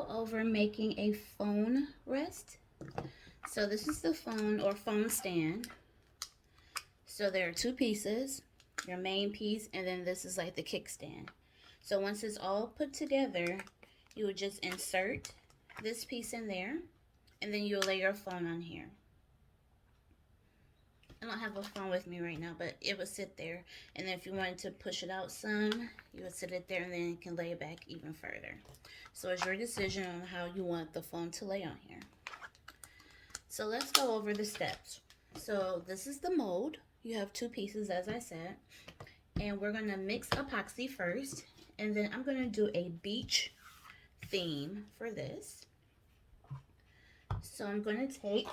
go over making a phone rest. So this is the phone or phone stand. So there are two pieces, your main piece, and then this is like the kickstand. So once it's all put together, you would just insert this piece in there, and then you'll lay your phone on here. I don't have a phone with me right now, but it would sit there. And then if you wanted to push it out some, you would sit it there and then you can lay it back even further. So it's your decision on how you want the phone to lay on here. So let's go over the steps. So this is the mold. You have two pieces, as I said. And we're going to mix epoxy first. And then I'm going to do a beach theme for this. So I'm going to take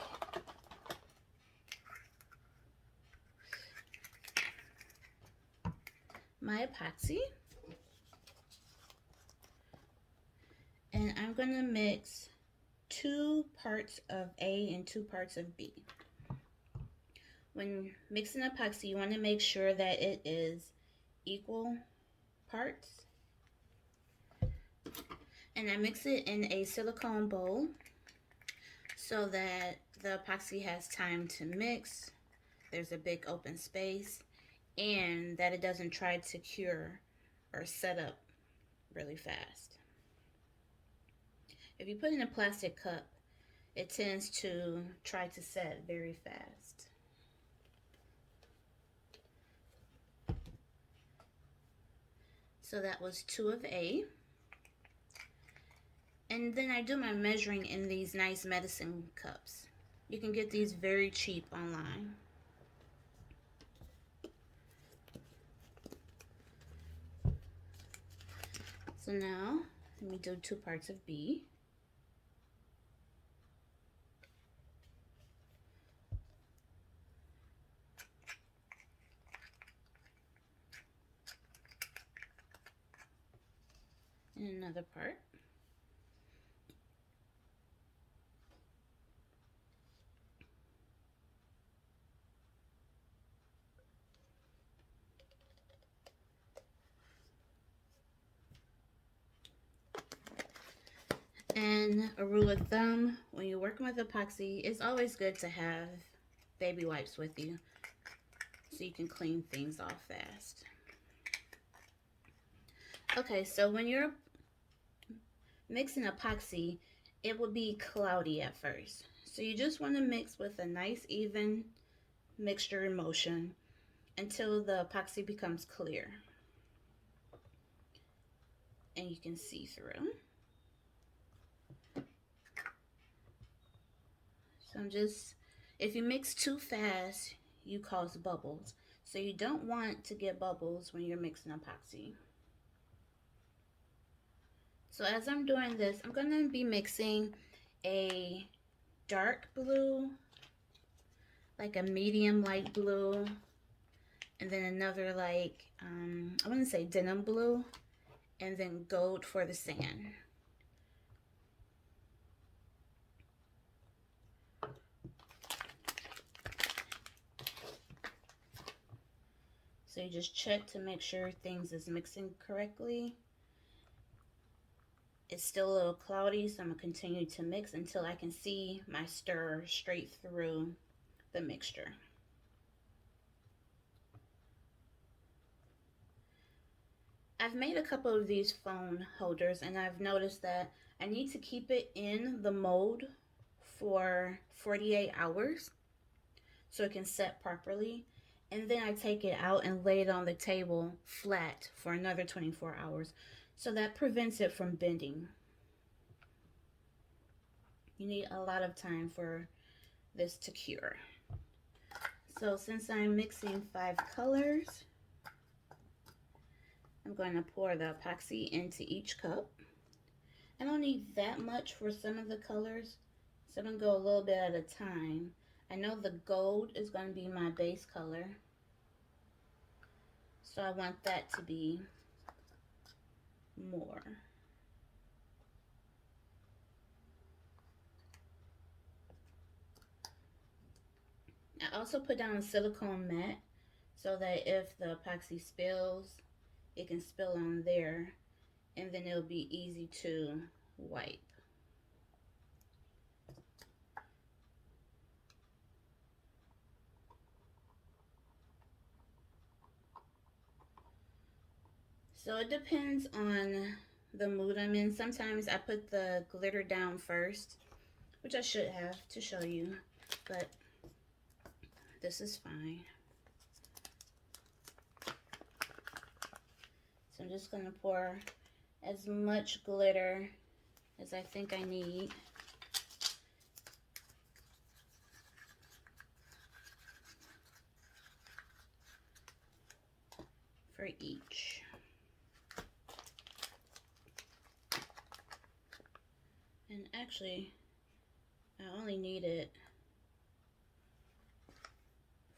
my epoxy. And I'm going to mix 2 parts of A and 2 parts of B. When mixing epoxy, you want to make sure that it is equal parts. And I mix it in a silicone bowl so that the epoxy has time to mix. There's a big open space, and that it doesn't try to cure or set up really fast. If you put in a plastic cup, it tends to try to set very fast. So that was 2 of A. And then I do my measuring in these nice medicine cups. You can get these very cheap online. So now, let me do 2 parts of B. And another part. And a rule of thumb, when you're working with epoxy, it's always good to have baby wipes with you so you can clean things off fast. Okay, so when you're mixing epoxy, it will be cloudy at first. So you just want to mix with a nice even mixture in motion until the epoxy becomes clear and you can see through. So if you mix too fast, you cause bubbles. So you don't want to get bubbles when you're mixing epoxy. So as I'm doing this, I'm going to be mixing a dark blue, like a medium light blue, and then another like, I want to say denim blue, and then gold for the sand. So you just check to make sure things is mixing correctly. It's still a little cloudy, so I'm going to continue to mix until I can see my stir straight through the mixture. I've made a couple of these phone holders, and I've noticed that I need to keep it in the mold for 48 hours so it can set properly. And then I take it out and lay it on the table flat for another 24 hours. So that prevents it from bending. You need a lot of time for this to cure. So since I'm mixing 5 colors, I'm going to pour the epoxy into each cup. I don't need that much for some of the colors, so I'm going to go a little bit at a time. I know the gold is going to be my base color, so I want that to be more. I also put down a silicone mat so that if the epoxy spills, it can spill on there, and then it'll be easy to wipe. So it depends on the mood I'm in. Sometimes I put the glitter down first, which I should have to show you, but this is fine. So I'm just going to pour as much glitter as I think I need. For each. And actually, I only needed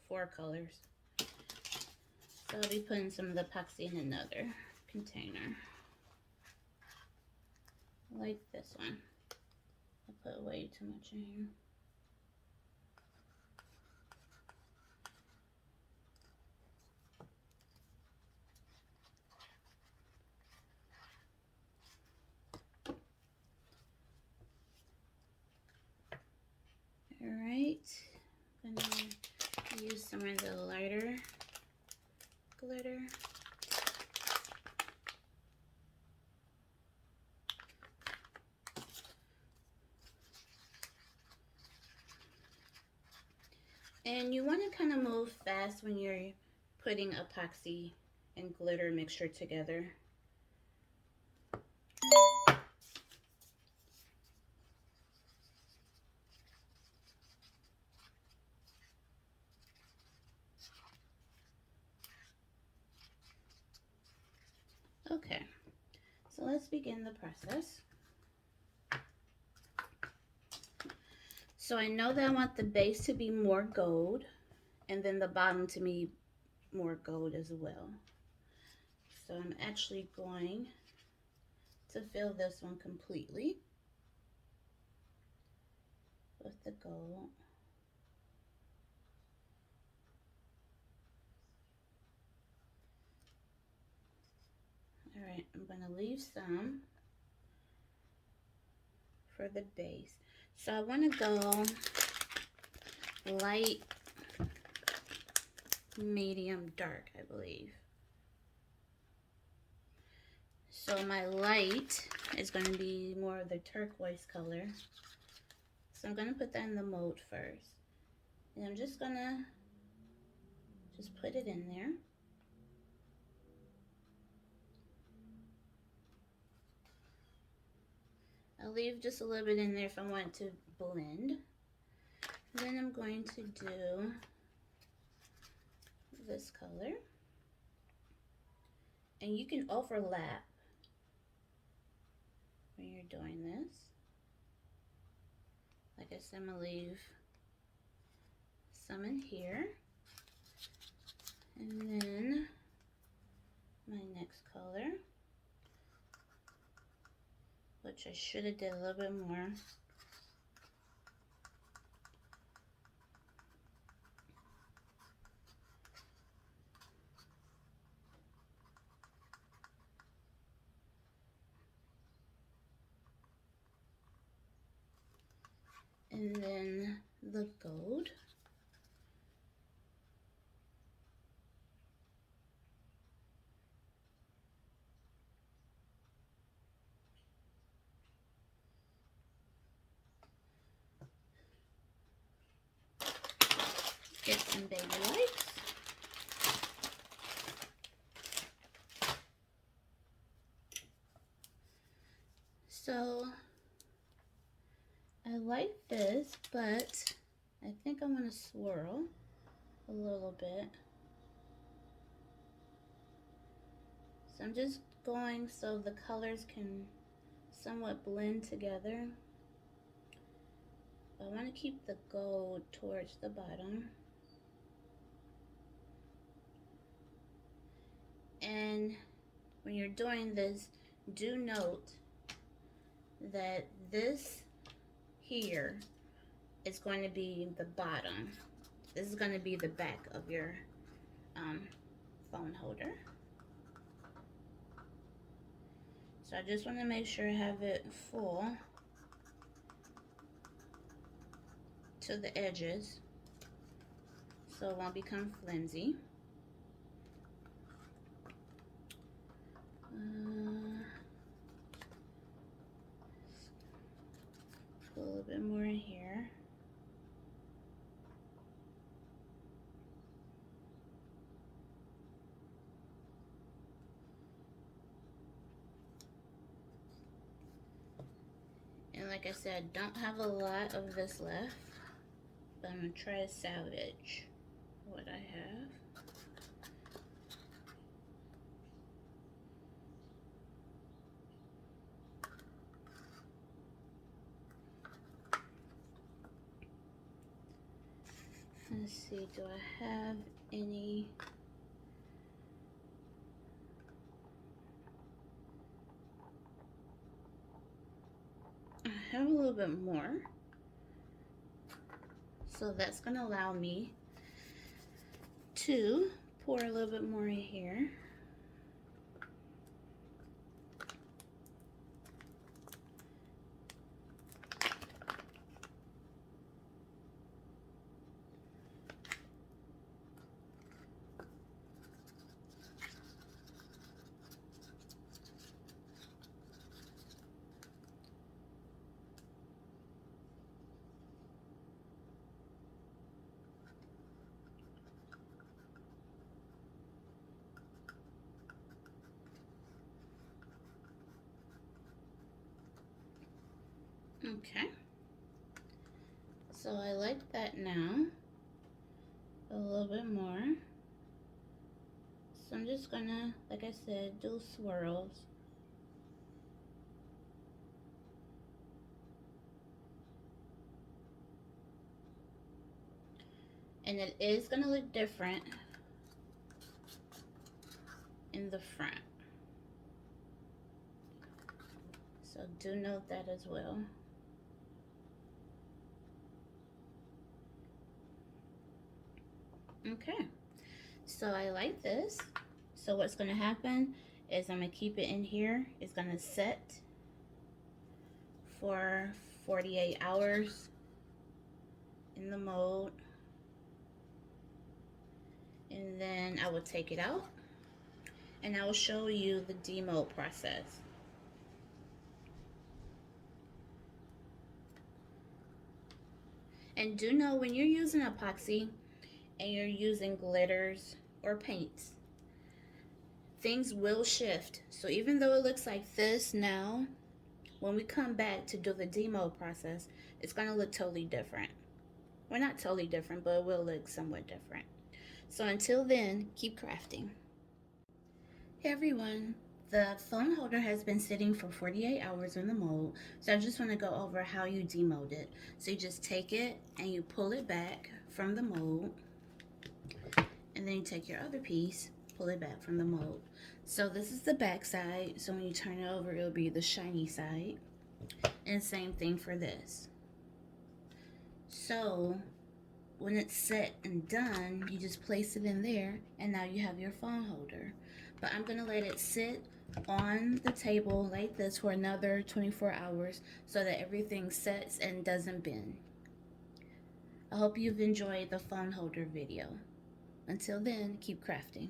4 colors. So I'll be putting some of the epoxy in another container. Like this one. I put way too much in here. Alright, I'm gonna use some of the lighter glitter. And you want to kind of move fast when you're putting epoxy and glitter mixture together. Okay, so let's begin the process. So I know that I want the base to be more gold and then the bottom to be more gold as well. So I'm actually going to fill this one completely with the gold. All right, I'm going to leave some for the base. So I want to go light, medium, dark, I believe. So my light is going to be more of the turquoise color. So I'm going to put that in the mold first. And I'm just going to put it in there. I'll leave just a little bit in there if I want to blend. Then I'm going to do this color. And you can overlap when you're doing this. Like I said, I'm going to leave some in here. And then my next color, which I should have did a little bit more. And then the gold. Get some baby wipes. So I like this, but I think I'm going to swirl a little bit. So I'm just going so the colors can somewhat blend together. I want to keep the gold towards the bottom. And when you're doing this, do note that this here is going to be the bottom. This is going to be the back of your phone holder. So I just want to make sure I have it full to the edges so it won't become flimsy. Put a little bit more in here. And like I said, don't have a lot of this left, but I'm going to try to salvage what I have. Let's see, do I have any? I have a little bit more. So that's going to allow me to pour a little bit more in here. Okay, so I like that now, a little bit more. So I'm just gonna, like I said, do swirls. And it is gonna look different in the front. So do note that as well. Okay, so I like this. So what's gonna happen is I'm gonna keep it in here. It's gonna set for 48 hours in the mold. And then I will take it out and I will show you the demold process. And do know when you're using epoxy and you're using glitters or paints, things will shift. So even though it looks like this now, when we come back to do the demold process, it's going to look totally different. Well, not totally different, but it will look somewhat different. So until then, keep crafting. Hey everyone, the phone holder has been sitting for 48 hours in the mold, so I just want to go over how you demold it. So you just take it and you pull it back from the mold, and then you take your other piece, pull it back from the mold. So this is the back side, so when you turn it over, it'll be the shiny side. And same thing for this. So when it's set and done, you just place it in there, and now you have your phone holder. But I'm gonna let it sit on the table like this for another 24 hours so that everything sets and doesn't bend. I hope you've enjoyed the phone holder video. Until then, keep crafting.